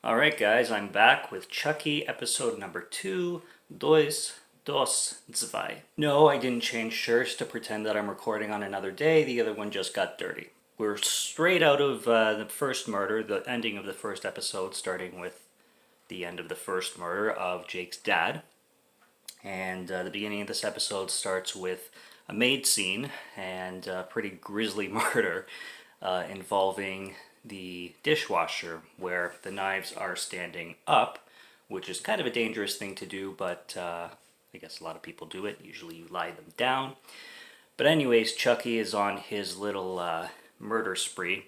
Alright guys, I'm back with Chucky episode number 2, Dois, Dos, Zwei. No, I didn't change shirts to pretend that I'm recording on another day, the other one just got dirty. We're straight out of the first murder, the ending of the first episode, starting with the end of the first murder of Jake's dad. And the beginning of this episode starts with a maid scene and a pretty grisly murder involving the dishwasher where the knives are standing up, which is kind of a dangerous thing to do, but I guess a lot of people do it. Usually you lie them down. But anyways, Chucky is on his little murder spree,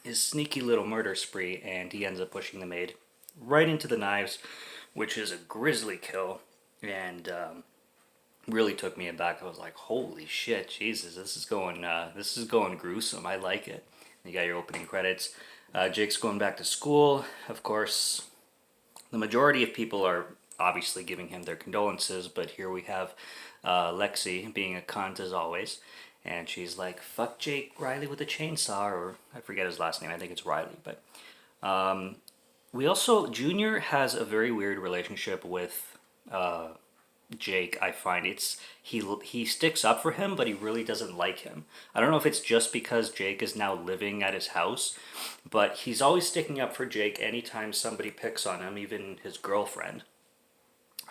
his sneaky little murder spree, and he ends up pushing the maid right into the knives, which is a grisly kill, and really took me aback. I was like, "Holy shit, Jesus! This is going gruesome. I like it." You got your opening credits. Jake's going back to school. Of course, the majority of people are obviously giving him their condolences, but here we have Lexi being a cunt as always, and she's like, "Fuck Jake Riley with a chainsaw," or I forget his last name. I think it's Riley, but we also Junior has a very weird relationship with Jake. I find he sticks up for him, but he really doesn't like him. I don't know if it's just because Jake is now living at his house, but he's always sticking up for Jake anytime somebody picks on him, even his girlfriend,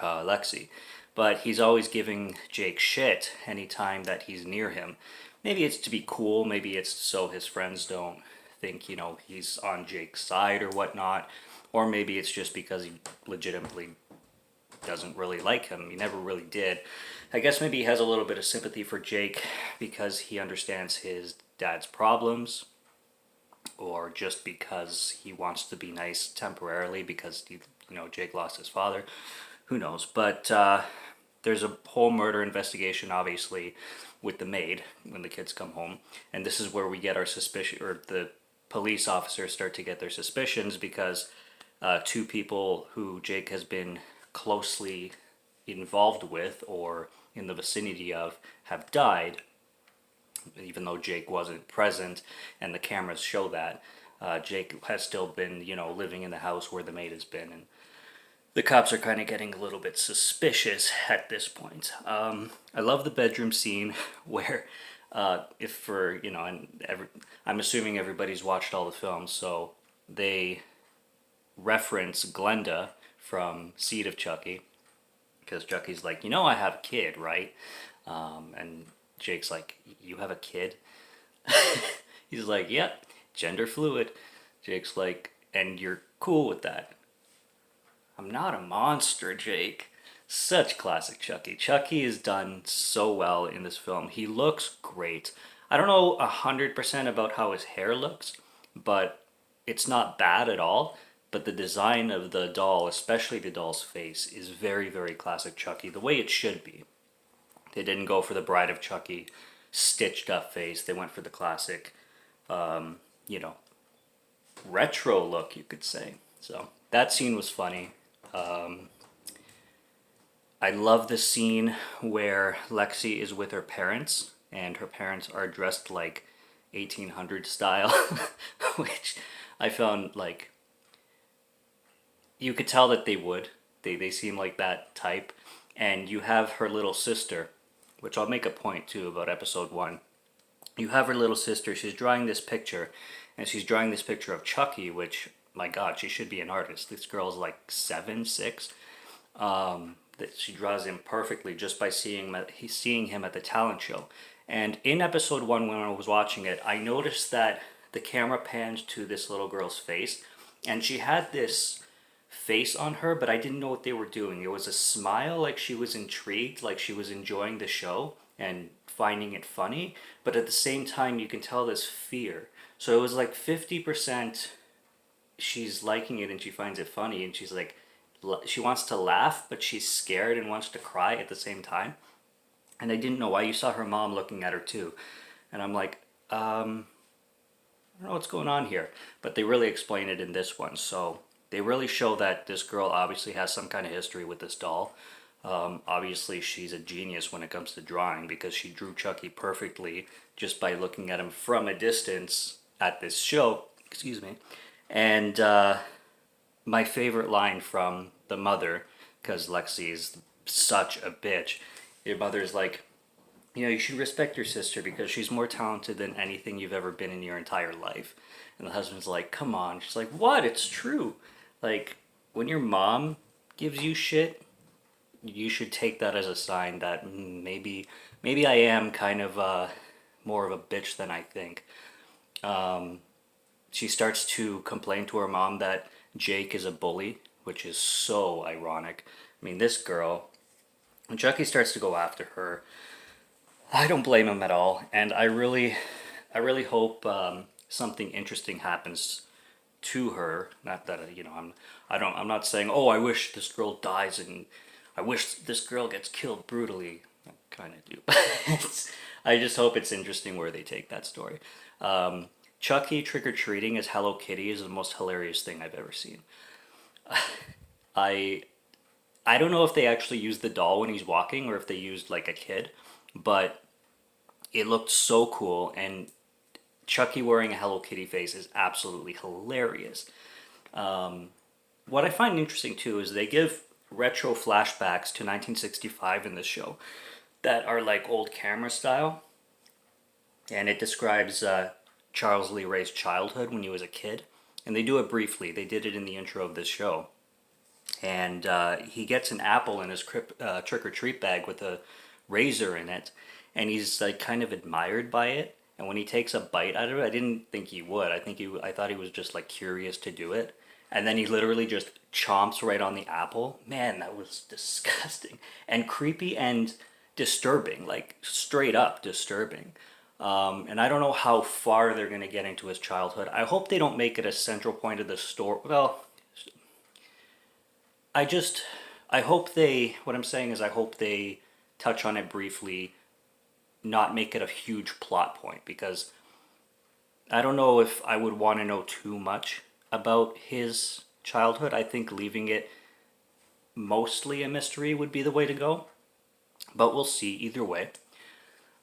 Lexi. But he's always giving Jake shit anytime that he's near him. Maybe it's to be cool, maybe it's so his friends don't think, he's on Jake's side or whatnot. Or maybe it's just because he legitimately doesn't really like him. He never really did. I guess maybe he has a little bit of sympathy for Jake because he understands his dad's problems, or just because he wants to be nice temporarily because Jake lost his father. Who knows? But there's a whole murder investigation, obviously, with the maid when the kids come home, and this is where we get our suspicion, or the police officers start to get their suspicions because two people who Jake has been closely involved with or in the vicinity of have died, even though Jake wasn't present, and the cameras show that. Jake has still been, living in the house where the maid has been, and the cops are kind of getting a little bit suspicious at this point. I love the bedroom scene where, if for, I'm assuming everybody's watched all the films, so they reference Glenda from Seed of Chucky, because Chucky's like, I have a kid, right? And Jake's like, "You have a kid?" He's like, "Yep, gender fluid." Jake's like, "And you're cool with that?" "I'm not a monster, Jake." Such classic Chucky. Chucky is done so well in this film. He looks great. I don't know 100% about how his hair looks, but it's not bad at all. But the design of the doll, especially the doll's face, is very, very classic Chucky, the way it should be. They didn't go for the Bride of Chucky stitched up face. They went for the classic, retro look, you could say. So that scene was funny. I love the scene where Lexi is with her parents, and her parents are dressed like 1800 style, which I found like, you could tell that they would. They seem like that type. And you have her little sister, which I'll make a point too about episode 1. You have her little sister, she's drawing this picture, and she's drawing this picture of Chucky, which, my God, she should be an artist. This girl's like 7, 6. That she draws him perfectly just by seeing him at the talent show. And in episode 1, when I was watching it, I noticed that the camera panned to this little girl's face, and she had this face on her, but I didn't know what they were doing. It was a smile, like she was intrigued, like she was enjoying the show and finding it funny, but at the same time you can tell this fear. So it was like 50% she's liking it and she finds it funny, and she's like, she wants to laugh but she's scared and wants to cry at the same time. And I didn't know why. You saw her mom looking at her too, and I'm like, I don't know what's going on here, but they really explain it in this one. So they really show that this girl obviously has some kind of history with this doll. Obviously, she's a genius when it comes to drawing because she drew Chucky perfectly just by looking at him from a distance at this show. Excuse me. And my favorite line from the mother, because Lexi is such a bitch. Your mother's like, you should respect your sister because she's more talented than anything you've ever been in your entire life. And the husband's like, come on. She's like, what? It's true. Like, when your mom gives you shit, you should take that as a sign that maybe I am kind of more of a bitch than I think. She starts to complain to her mom that Jake is a bully, which is so ironic. I mean, this girl, when Chucky starts to go after her, I don't blame him at all, and I really hope something interesting happens to her. Not that I'm not saying, oh, I wish this girl dies and I wish this girl gets killed brutally. I kind of do. I just hope it's interesting where they take that story. Chucky trick or treating as Hello Kitty is the most hilarious thing I've ever seen. I I don't know if they actually used the doll when he's walking or if they used like a kid, but it looked so cool. And Chucky wearing a Hello Kitty face is absolutely hilarious. What I find interesting too is they give retro flashbacks to 1965 in this show that are like old camera style, and it describes Charles Lee Ray's childhood when he was a kid. And they do it briefly. They did it in the intro of this show. And he gets an apple in his trick or treat bag with a razor in it, and he's like kind of admired by it. And when he takes a bite out of it, I didn't think he would. I thought he was just like curious to do it. And then he literally just chomps right on the apple. Man, that was disgusting and creepy and disturbing, like straight up disturbing. And I don't know how far they're going to get into his childhood. I hope they don't make it a central point of the story. Well, I just, I hope they, what I'm saying is I hope they touch on it briefly, not make it a huge plot point, because I don't know if I would want to know too much about his childhood. I think leaving it mostly a mystery would be the way to go, but we'll see either way.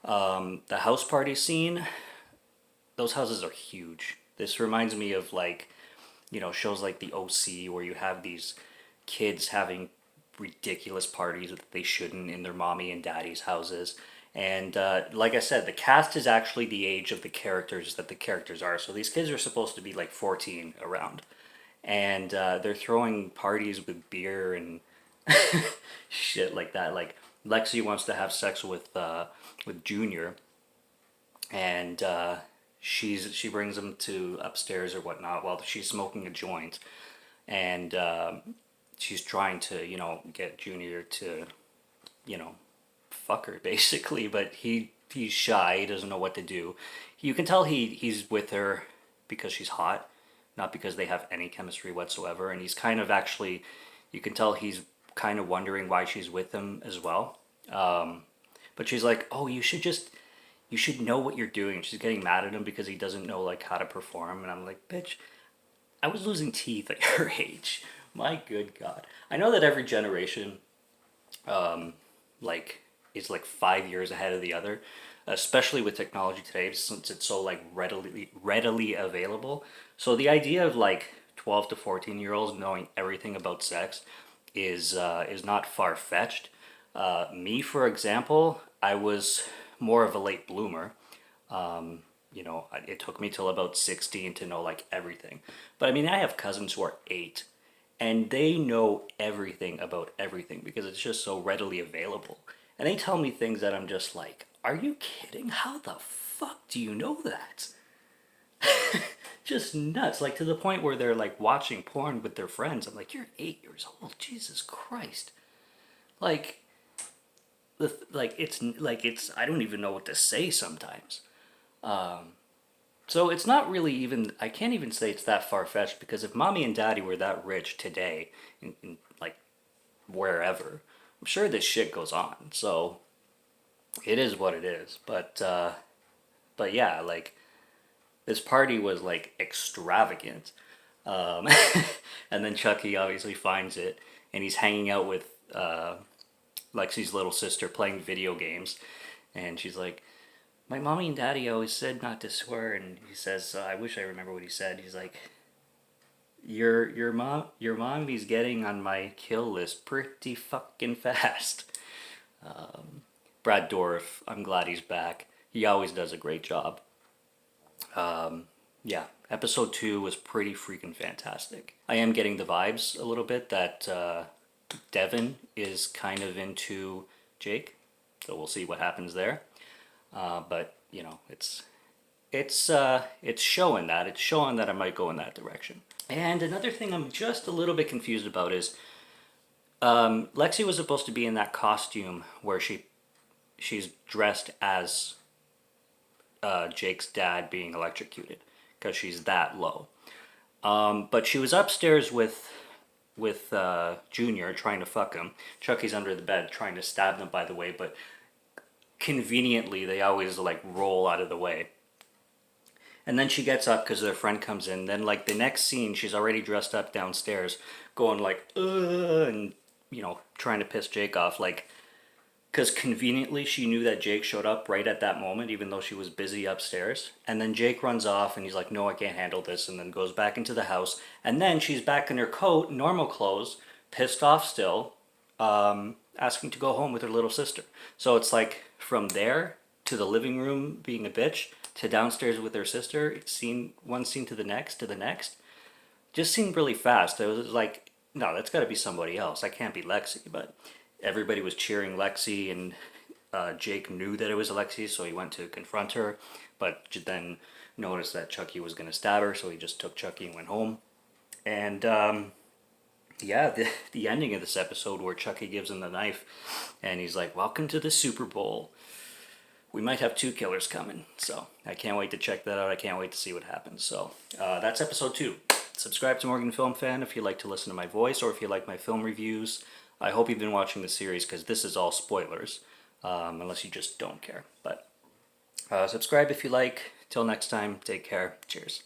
The house party scene, those houses are huge. This reminds me of like, shows like the OC where you have these kids having ridiculous parties that they shouldn't in their mommy and daddy's houses. And like I said, the cast is actually the age of the characters that the characters are. So these kids are supposed to be like 14 around. And they're throwing parties with beer and shit like that. Like Lexi wants to have sex with Junior, and she brings him to upstairs or whatnot while she's smoking a joint, and she's trying to get Junior to fuck her basically, but he's shy. He doesn't know what to do. You can tell he's with her because she's hot, not because they have any chemistry whatsoever. And he's kind of actually, you can tell he's kind of wondering why she's with him as well. But she's like, oh, you should know what you're doing. She's getting mad at him because he doesn't know like how to perform. And I'm like, bitch, I was losing teeth at your age. My good God. I know that every generation, like, is like 5 years ahead of the other, especially with technology today, since it's so like readily available. So the idea of like 12 to 14-year-olds knowing everything about sex is not far fetched. Me, for example, I was more of a late bloomer. It took me till about 16 to know like everything. But I mean, I have cousins who are 8, and they know everything about everything because it's just so readily available. And they tell me things that I'm just like, are you kidding? How the fuck do you know that? Just nuts. Like to the point where they're like watching porn with their friends. I'm like, you're 8 years old. Jesus Christ. Like, it's I don't even know what to say sometimes. So it's not really even, I can't even say it's that far-fetched, because if mommy and daddy were that rich today in like wherever, I'm sure this shit goes on. So it is what it is. But yeah, like this party was like extravagant. Um, and then Chucky obviously finds it, and he's hanging out with Lexi's little sister playing video games, and she's like, my mommy and daddy always said not to swear, and he says, I wish I remember what he said. He's like, your mommy's getting on my kill list pretty fucking fast. Brad Dourif, I'm glad he's back. He always does a great job. Yeah, episode 2 was pretty freaking fantastic. I am getting the vibes a little bit that Devin is kind of into Jake, so we'll see what happens there. But you know, it's showing that I might go in that direction. And another thing I'm just a little bit confused about is Lexi was supposed to be in that costume where she's dressed as Jake's dad being electrocuted because she's that low. But she was upstairs with Junior trying to fuck him. Chucky's under the bed trying to stab them, by the way, but conveniently they always like roll out of the way. And then she gets up because their friend comes in. Then like the next scene, she's already dressed up downstairs, going like and you know trying to piss Jake off, like because conveniently she knew that Jake showed up right at that moment, even though she was busy upstairs. And then Jake runs off and he's like, "No, I can't handle this," and then goes back into the house. And then she's back in her coat, normal clothes, pissed off still, asking to go home with her little sister. So it's like from there to the living room being a bitch to downstairs with her sister, one scene to the next, just seemed really fast. It was like, no, that's got to be somebody else. I can't be Lexi. But everybody was cheering Lexi, and Jake knew that it was Lexi, so he went to confront her, but then noticed that Chucky was going to stab her, so he just took Chucky and went home. And yeah, the ending of this episode where Chucky gives him the knife, and he's like, "Welcome to the Super Bowl. We might have 2 killers coming." So I can't wait to check that out. I can't wait to see what happens. So that's episode 2. Subscribe to Morgan Film Fan if you like to listen to my voice or if you like my film reviews. I hope you've been watching the series because this is all spoilers, unless you just don't care. But subscribe if you like. Till next time, take care. Cheers.